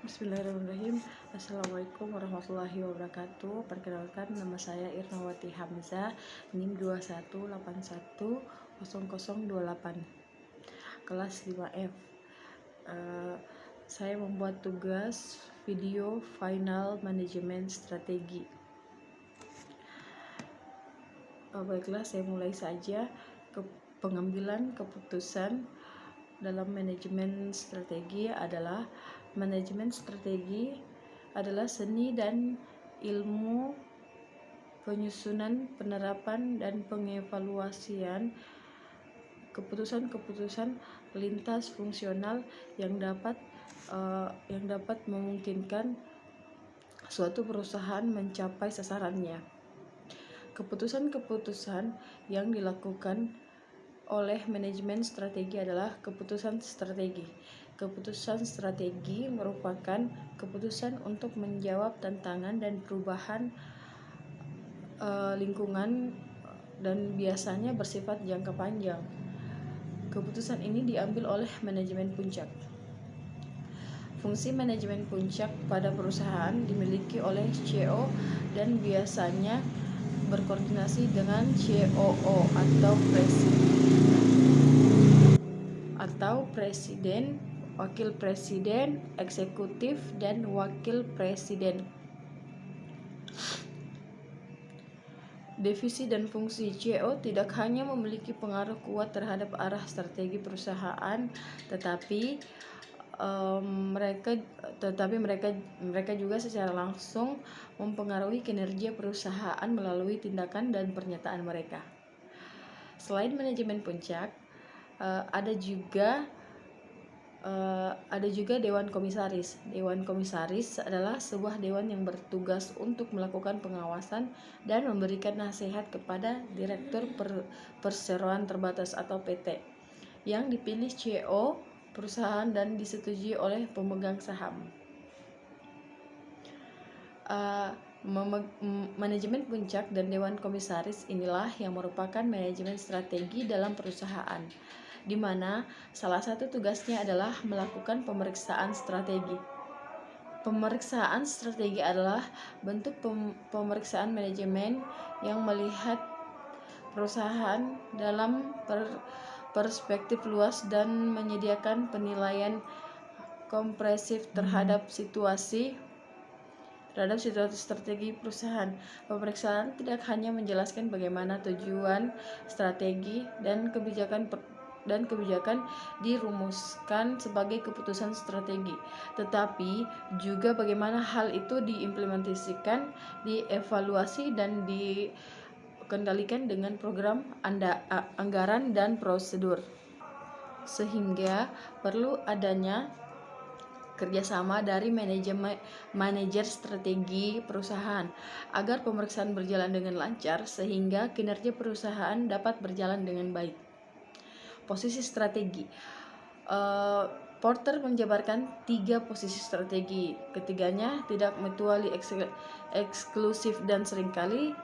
Bismillahirrahmanirrahim. Assalamualaikum warahmatullahi wabarakatuh. Perkenalkan, nama saya Irnawati Hamzah, NIM 21810028, kelas 5F. Saya membuat tugas video final manajemen strategi. Baiklah, saya mulai saja. Pengambilan keputusan dalam manajemen strategi adalah manajemen strategi adalah seni dan ilmu penyusunan, penerapan, dan pengevaluasian keputusan-keputusan lintas fungsional yang dapat memungkinkan suatu perusahaan mencapai sasarannya. Keputusan-keputusan yang dilakukan oleh manajemen strategi adalah keputusan strategi. Keputusan strategi merupakan keputusan untuk menjawab tantangan dan perubahan lingkungan dan biasanya bersifat jangka panjang. Keputusan ini diambil oleh manajemen puncak. Fungsi manajemen puncak pada perusahaan dimiliki oleh CEO dan biasanya berkoordinasi dengan COO atau presiden, wakil presiden, eksekutif, dan wakil presiden. Divisi dan fungsi CEO tidak hanya memiliki pengaruh kuat terhadap arah strategi perusahaan, tetapi mereka juga secara langsung mempengaruhi kinerja perusahaan melalui tindakan dan pernyataan mereka. Selain manajemen puncak, ada juga Dewan Komisaris. Dewan Komisaris adalah sebuah dewan yang bertugas untuk melakukan pengawasan dan memberikan nasihat kepada Direktur Perseroan Terbatas atau PT yang dipilih CEO perusahaan dan disetujui oleh pemegang saham. Manajemen puncak dan Dewan Komisaris inilah yang merupakan manajemen strategi dalam perusahaan, di mana salah satu tugasnya adalah melakukan pemeriksaan strategi. Pemeriksaan strategi adalah bentuk pemeriksaan manajemen yang melihat perusahaan dalam perspektif luas dan menyediakan penilaian komprehensif terhadap situasi strategi perusahaan. Pemeriksaan tidak hanya menjelaskan bagaimana tujuan strategi dan kebijakan dirumuskan sebagai keputusan strategi, tetapi juga bagaimana hal itu diimplementasikan, dievaluasi, dan dikendalikan dengan program, anggaran, dan prosedur. Sehingga perlu adanya kerjasama dari manajer strategi perusahaan agar pemeriksaan berjalan dengan lancar sehingga kinerja perusahaan dapat berjalan dengan baik. Posisi strategi. Porter menjabarkan 3 posisi strategi. Ketiganya tidak mutually eksklusif dan seringkali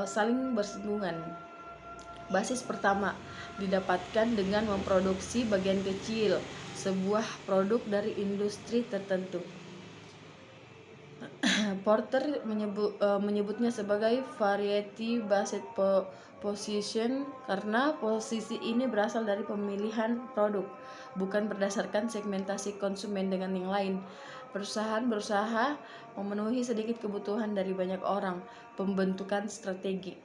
saling bersinggungan. Basis pertama didapatkan dengan memproduksi bagian kecil sebuah produk dari industri tertentu. Porter menyebutnya sebagai variety based position karena posisi ini berasal dari pemilihan produk, bukan berdasarkan segmentasi konsumen dengan yang lain. Perusahaan berusaha memenuhi sedikit kebutuhan dari banyak orang. Pembentukan strategi.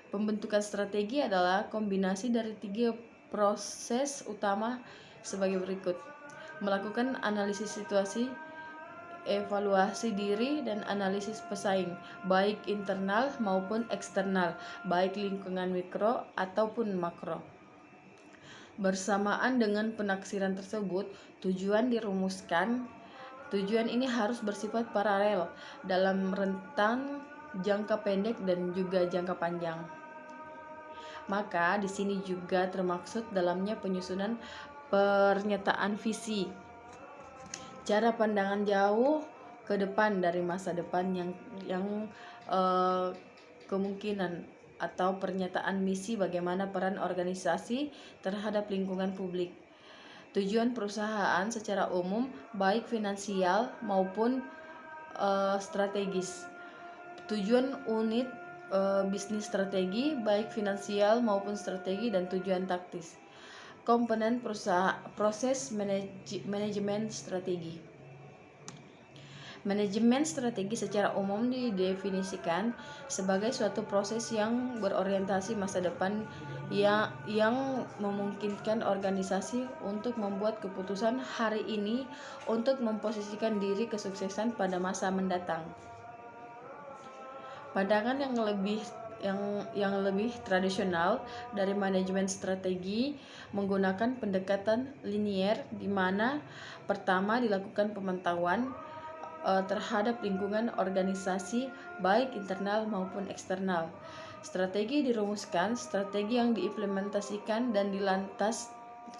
Pembentukan strategi adalah kombinasi dari 3 proses utama sebagai berikut: melakukan analisis situasi, evaluasi diri, dan analisis pesaing, baik internal maupun eksternal, baik lingkungan mikro ataupun makro. Bersamaan dengan penaksiran tersebut, tujuan dirumuskan. Tujuan ini harus bersifat paralel dalam rentang jangka pendek dan juga jangka panjang. Maka di sini juga termaksud dalamnya penyusunan pernyataan visi, cara pandangan jauh ke depan dari masa depan yang kemungkinan, atau pernyataan misi bagaimana peran organisasi terhadap lingkungan publik. tujuan perusahaan secara umum baik finansial maupun strategis. Tujuan unit bisnis strategi baik finansial maupun strategi dan tujuan taktis. Komponen proses manajemen strategi. Manajemen strategi secara umum didefinisikan sebagai suatu proses yang berorientasi masa depan yang memungkinkan organisasi untuk membuat keputusan hari ini untuk memposisikan diri kesuksesan pada masa mendatang. Pandangan yang lebih tradisional dari manajemen strategi menggunakan pendekatan linier, di mana pertama dilakukan pemantauan terhadap lingkungan organisasi baik internal maupun eksternal. Strategi dirumuskan, strategi yang diimplementasikan dan dilantas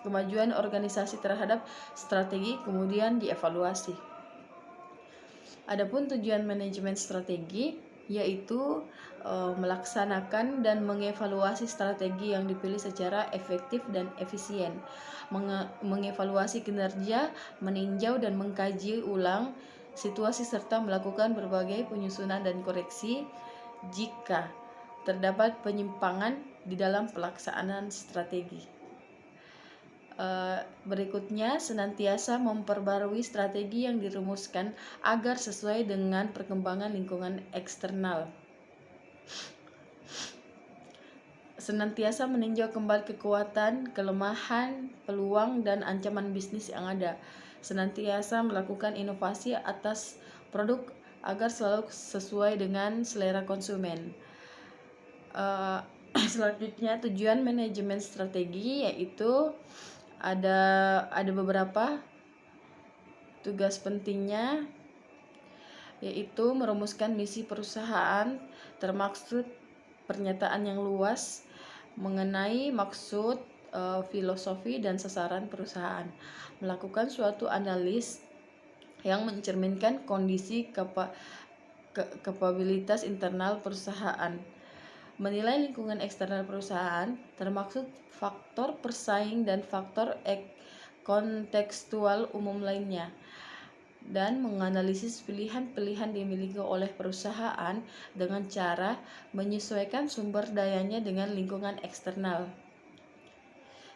kemajuan organisasi terhadap strategi kemudian dievaluasi. Adapun tujuan manajemen strategi yaitu melaksanakan dan mengevaluasi strategi yang dipilih secara efektif dan efisien, mengevaluasi kinerja, meninjau dan mengkaji ulang situasi serta melakukan berbagai penyusunan dan koreksi jika terdapat penyimpangan di dalam pelaksanaan strategi. Berikutnya, senantiasa memperbarui strategi yang dirumuskan agar sesuai dengan perkembangan lingkungan eksternal. Senantiasa meninjau kembali kekuatan, kelemahan, peluang, dan ancaman bisnis yang ada. Senantiasa melakukan inovasi atas produk agar selalu sesuai dengan selera konsumen. Selanjutnya, tujuan manajemen strategi yaitu ada beberapa tugas pentingnya, yaitu merumuskan misi perusahaan, termaksud pernyataan yang luas mengenai maksud, filosofi dan sasaran perusahaan, melakukan suatu analis yang mencerminkan kondisi kapabilitas internal perusahaan, menilai lingkungan eksternal perusahaan, termaksud faktor persaing dan faktor kontekstual umum lainnya, dan menganalisis pilihan-pilihan dimiliki oleh perusahaan dengan cara menyesuaikan sumber dayanya dengan lingkungan eksternal.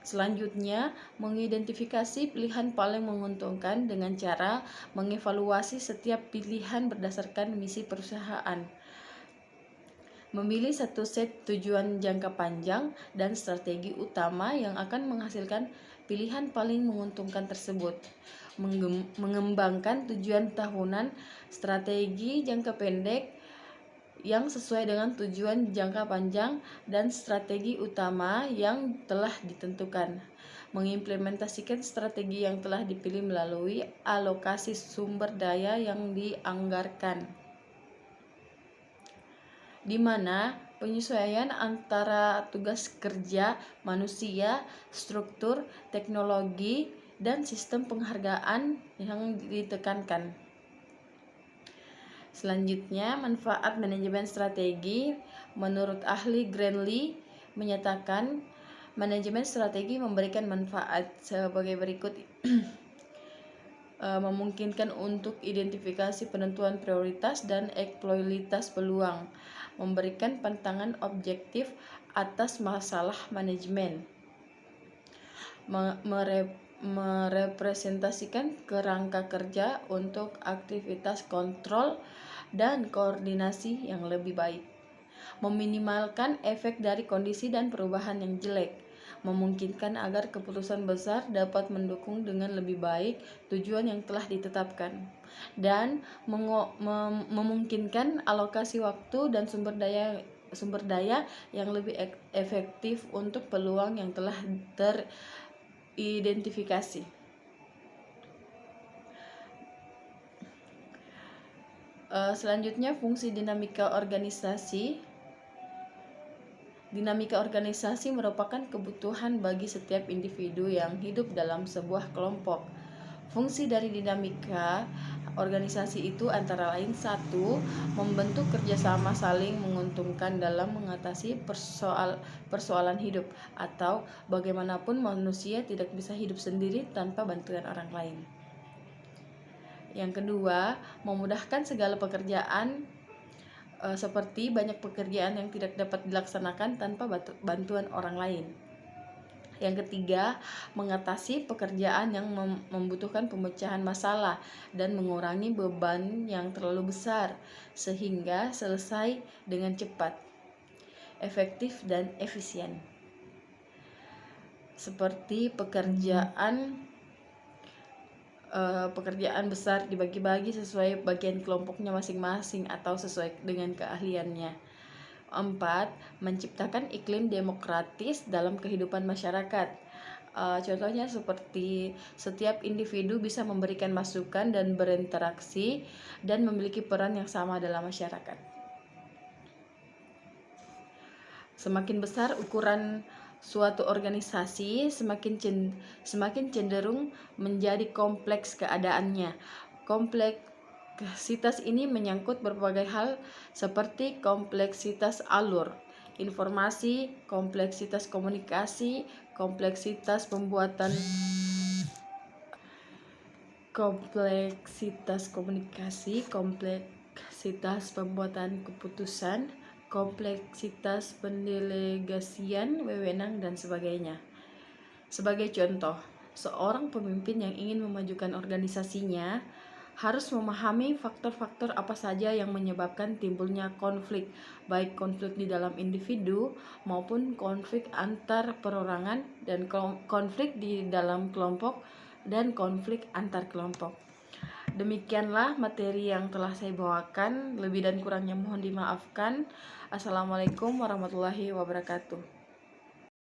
Selanjutnya, mengidentifikasi pilihan paling menguntungkan dengan cara mengevaluasi setiap pilihan berdasarkan misi perusahaan. Memilih satu set tujuan jangka panjang dan strategi utama yang akan menghasilkan pilihan paling menguntungkan tersebut. Mengembangkan tujuan tahunan, strategi jangka pendek yang sesuai dengan tujuan jangka panjang dan strategi utama yang telah ditentukan. Mengimplementasikan strategi yang telah dipilih melalui alokasi sumber daya yang dianggarkan, di mana penyesuaian antara tugas kerja manusia, struktur, teknologi, dan sistem penghargaan yang ditekankan. Selanjutnya, manfaat manajemen strategi. Menurut ahli Granley menyatakan manajemen strategi memberikan manfaat sebagai berikut. Memungkinkan untuk identifikasi penentuan prioritas dan eksploitasi peluang, memberikan pandangan objektif atas masalah manajemen, merepresentasikan kerangka kerja untuk aktivitas kontrol dan koordinasi yang lebih baik, meminimalkan efek dari kondisi dan perubahan yang jelek, memungkinkan agar keputusan besar dapat mendukung dengan lebih baik tujuan yang telah ditetapkan, dan memungkinkan alokasi waktu dan sumber daya yang lebih efektif untuk peluang yang telah teridentifikasi. Selanjutnya, fungsi dinamika organisasi. Dinamika organisasi merupakan kebutuhan bagi setiap individu yang hidup dalam sebuah kelompok. Fungsi dari dinamika organisasi itu antara lain: 1. Membentuk kerjasama saling menguntungkan dalam mengatasi persoalan hidup, atau bagaimanapun manusia tidak bisa hidup sendiri tanpa bantuan orang lain. Yang kedua, memudahkan segala pekerjaan, seperti banyak pekerjaan yang tidak dapat dilaksanakan tanpa bantuan orang lain. Yang ketiga, mengatasi pekerjaan yang membutuhkan pemecahan masalah dan mengurangi beban yang terlalu besar sehingga selesai dengan cepat, efektif, dan efisien. Seperti pekerjaan besar dibagi-bagi sesuai bagian kelompoknya masing-masing atau sesuai dengan keahliannya. 4. Menciptakan iklim demokratis dalam kehidupan masyarakat. Contohnya seperti setiap individu bisa memberikan masukan dan berinteraksi dan memiliki peran yang sama dalam masyarakat. Semakin besar ukuran suatu organisasi, semakin cenderung menjadi kompleks keadaannya. Kompleksitas ini menyangkut berbagai hal seperti kompleksitas alur informasi, kompleksitas komunikasi, kompleksitas pembuatan keputusan, kompleksitas pendelegasian wewenang, dan sebagainya. Sebagai contoh, seorang pemimpin yang ingin memajukan organisasinya harus memahami faktor-faktor apa saja yang menyebabkan timbulnya konflik, baik konflik di dalam individu maupun konflik antar perorangan, dan konflik di dalam kelompok dan konflik antar kelompok. Demikianlah materi yang telah saya bawakan. Lebih dan kurangnya mohon dimaafkan. Assalamualaikum warahmatullahi wabarakatuh.